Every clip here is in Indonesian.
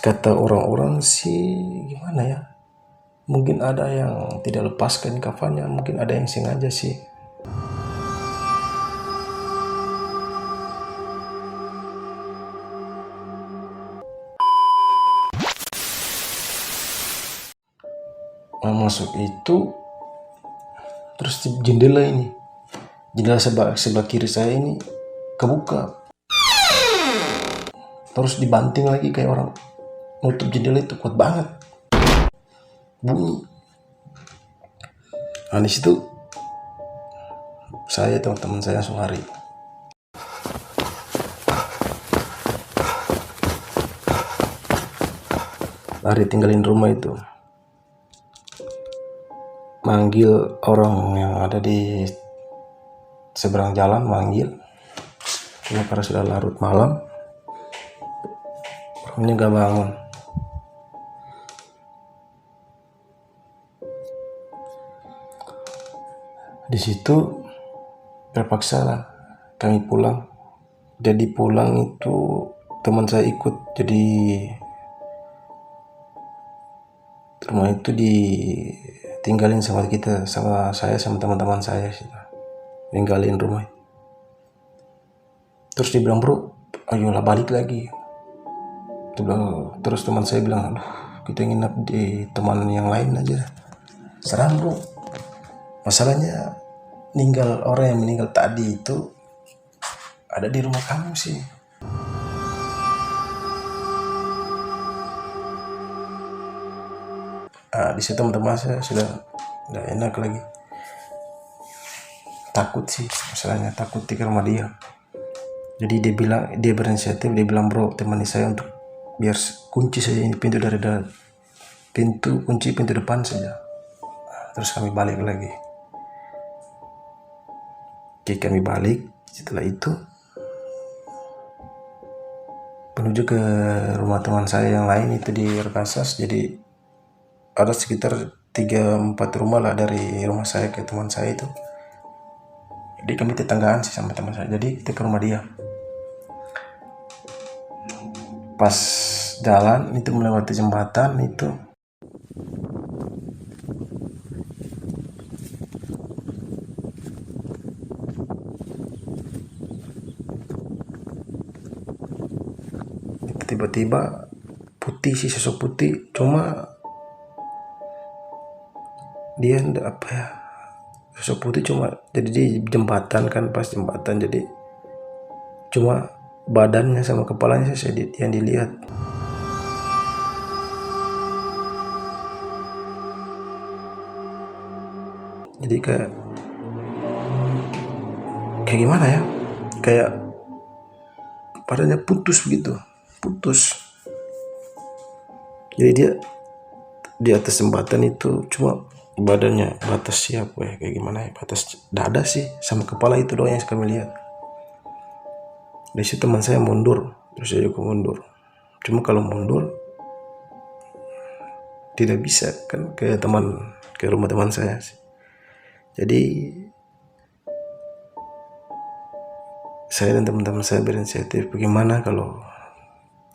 Kata orang-orang sih gimana ya, mungkin ada yang tidak lepaskan kafannya, mungkin ada yang sengaja sih. Masuk itu terus di jendela sebelah kiri saya ini kebuka, terus dibanting lagi kayak orang nutup jendela, itu kuat banget bunyi. Nah, di situ saya teman-teman saya langsung lari tinggalin rumah itu, manggil orang yang ada di seberang jalan, manggil. Cuma karena sudah larut malam, orangnya gak bangun. Di situ terpaksa lah kami pulang. Jadi pulang itu teman saya ikut, jadi rumah itu ditinggalin sama kita, sama saya sama teman-teman saya sih, ninggalin rumah. Terus dia bilang, bro, ayolah balik lagi. Terus teman saya bilang, aduh, kita nginep di teman yang lain aja. Serang bro, masalahnya orang yang meninggal tadi itu ada di rumah kamu sih. Di situ teman-teman saya sudah nggak enak lagi, takut sih, masalahnya takut di rumah dia. Jadi dia berinisiatif, dia bilang, bro, temani saya untuk biar kunci saja ini pintu kunci pintu depan saja. Terus kami balik lagi. Oke, kami balik. Setelah itu menuju ke rumah teman saya yang lain itu di Rekasas. Jadi ada sekitar 3-4 rumah lah dari rumah saya ke teman saya itu. Jadi kami tetanggaan sih sama teman saya. Jadi kita ke rumah dia. Pas jalan itu melewati jembatan itu, tiba-tiba putih sih, sosok putih, cuma dia apa ya, sosok putih cuma jadi di jembatan kan, pas jembatan jadi cuma badannya sama kepalanya saya yang dilihat. Jadi kayak gimana ya, kayak badannya putus begitu, putus. Jadi dia di atas jembatan itu cuma badannya batas siapa ya, kayak gimana ya, batas dada sih sama kepala, itu doang yang kami lihat. Di situ teman saya mundur, terus saya juga mundur. Cuma kalau mundur tidak bisa kan ke rumah teman saya sih. Jadi saya dan teman-teman saya berinisiatif, bagaimana kalau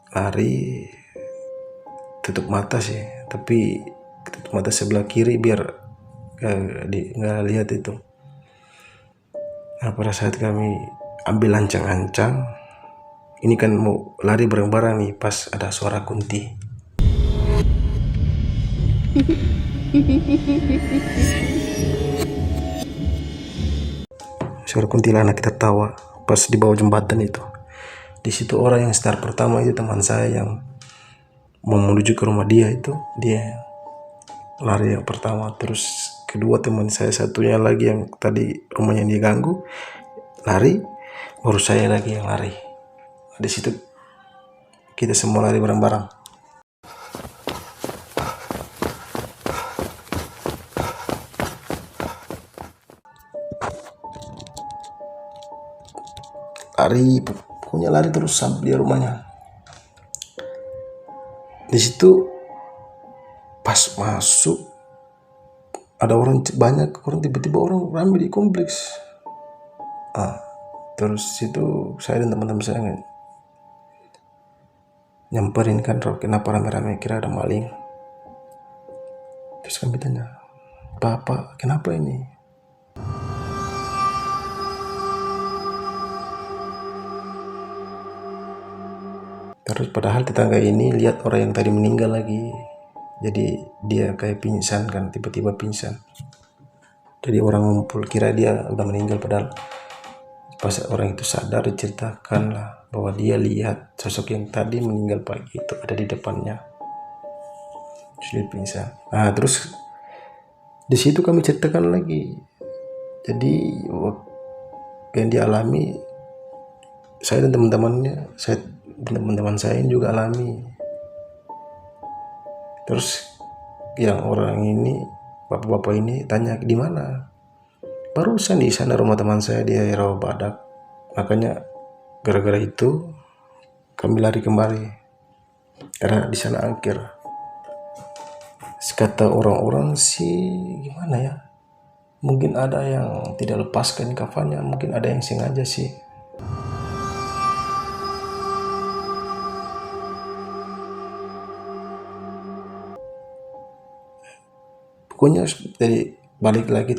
lari tutup mata sih, tapi tutup mata sebelah kiri biar nggak lihat itu. Nah, pada saat kami ambil ancang-ancang, ini kan mau lari bareng-bareng nih, pas ada suara Kunti. Suara kuntilanak kita tawa pas di bawah jembatan itu. Di situ orang yang start pertama itu teman saya yang mau menuju ke rumah dia, itu dia lari yang pertama. Terus kedua teman saya satunya lagi yang tadi rumahnya diganggu lari, baru saya lagi yang lari. Di situ kita semua lari bareng-bareng. Pokoknya lari terus sampai di rumahnya. Di situ pas masuk ada banyak orang, tiba-tiba orang ramai di kompleks. Terus situ saya dan teman-teman saya nyamperin kan, kenapa rame-rame, kira ada maling. Terus kami tanya, Pak, kenapa ini? Terus padahal tetangga ini lihat orang yang tadi meninggal lagi. Jadi dia kayak pingsan kan, tiba-tiba pingsan. Jadi orang ngumpul kira dia udah meninggal, padahal pas orang itu sadar diceritakan lah bahwa dia lihat sosok yang tadi meninggal pagi itu ada di depannya. Terus dia pingsan. Nah terus di situ kami ceritakan lagi. Jadi yang dialami saya dan teman-teman saya juga alami. Terus yang orang ini, bapak-bapak ini tanya, di mana? Barusan di sana rumah teman saya di Rawa Badak. Makanya gara-gara itu kami lari kembali karena di sana angker. Kata orang-orang sih gimana ya? Mungkin ada yang tidak lepaskan kafannya, mungkin ada yang sengaja sih. Pokoknya dari balik lagi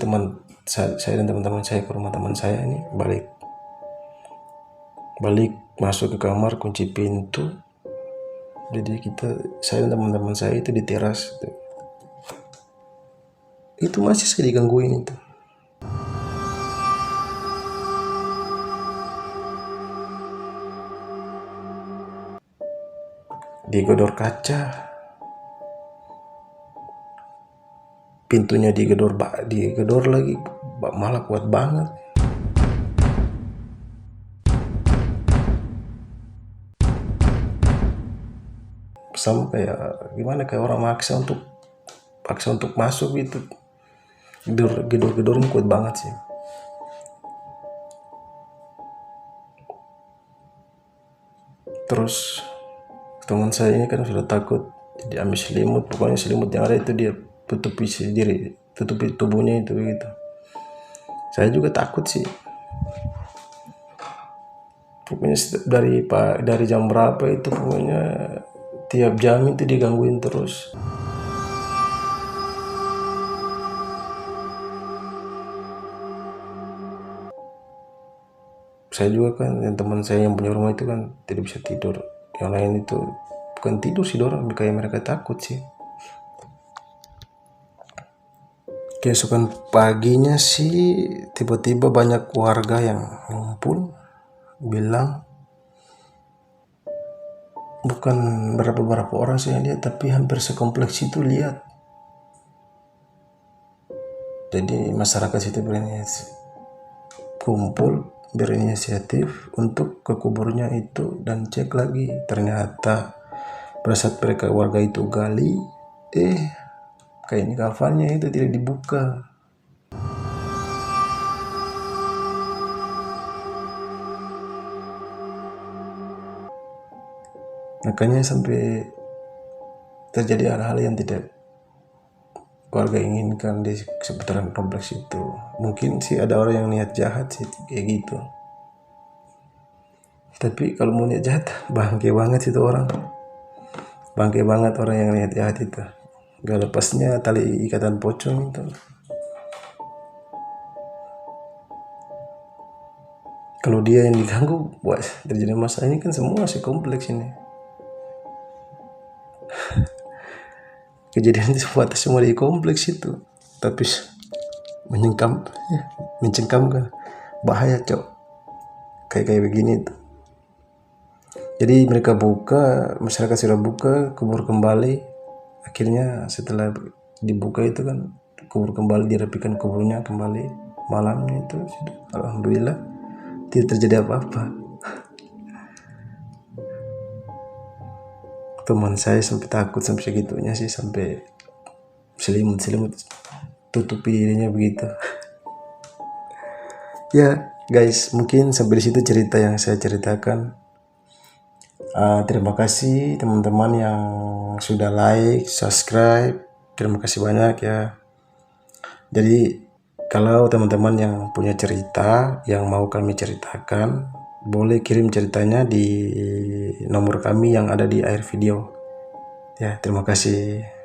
saya dan teman-teman saya ke rumah teman saya ini, balik masuk ke kamar, kunci pintu. Jadi saya dan teman-teman saya itu di teras itu masih saya digangguin itu. Digedor kaca, pintunya digedor lagi, malah kuat banget. Sampai ya gimana, kayak orang paksa untuk masuk gitu. Gedor-gedornya kuat banget sih. Terus teman saya ini kan sudah takut, jadi ambil selimut, pokoknya selimut yang ada itu dia tutupi sendiri, tutupi tubuhnya itu begitu. Saya juga takut sih. Pokoknya dari jam berapa itu, pokoknya tiap jam itu digangguin terus. Saya juga kan, yang teman saya yang punya rumah itu kan tidak bisa tidur. Yang lain itu bukan tidur sih dorang, kayak mereka takut sih. Keesokan paginya sih tiba-tiba banyak warga yang ngumpul bilang, bukan beberapa orang sih yang lihat, tapi hampir sekompleks itu lihat. Jadi masyarakat situ berinisiatif untuk ke kuburnya itu dan cek lagi. Ternyata pada saat mereka warga itu gali, kayaknya kafannya itu tidak dibuka. Makanya sampai terjadi hal-hal yang tidak warga inginkan di seputaran kompleks itu. Mungkin sih ada orang yang niat jahat sih kayak gitu. Tapi kalau mau niat jahat, bangke banget itu orang. Bangke banget orang yang niat jahat itu. Gak lepasnya tali ikatan pocong itu. Kalau dia yang diganggu buat terjadi masalah ini kan semua sih kompleks ini. Kejadian itu semua di kompleks itu, tapi mencengkamkan, bahaya cok, kayak begini tuh. Jadi mereka masyarakat sudah buka kubur kembali. Akhirnya setelah dibuka itu kan kubur kembali, dirapikan kuburnya kembali. Malamnya itu sudah, alhamdulillah tidak terjadi apa-apa. Teman saya sampai takut sampai segitunya sih, sampai selimut tutupi dirinya begitu. Ya guys, mungkin sampai di situ cerita yang saya ceritakan. Terima kasih teman-teman yang sudah like, subscribe. Terima kasih banyak ya. Jadi kalau teman-teman yang punya cerita yang mau kami ceritakan, boleh kirim ceritanya di nomor kami yang ada di akhir video. Ya, terima kasih.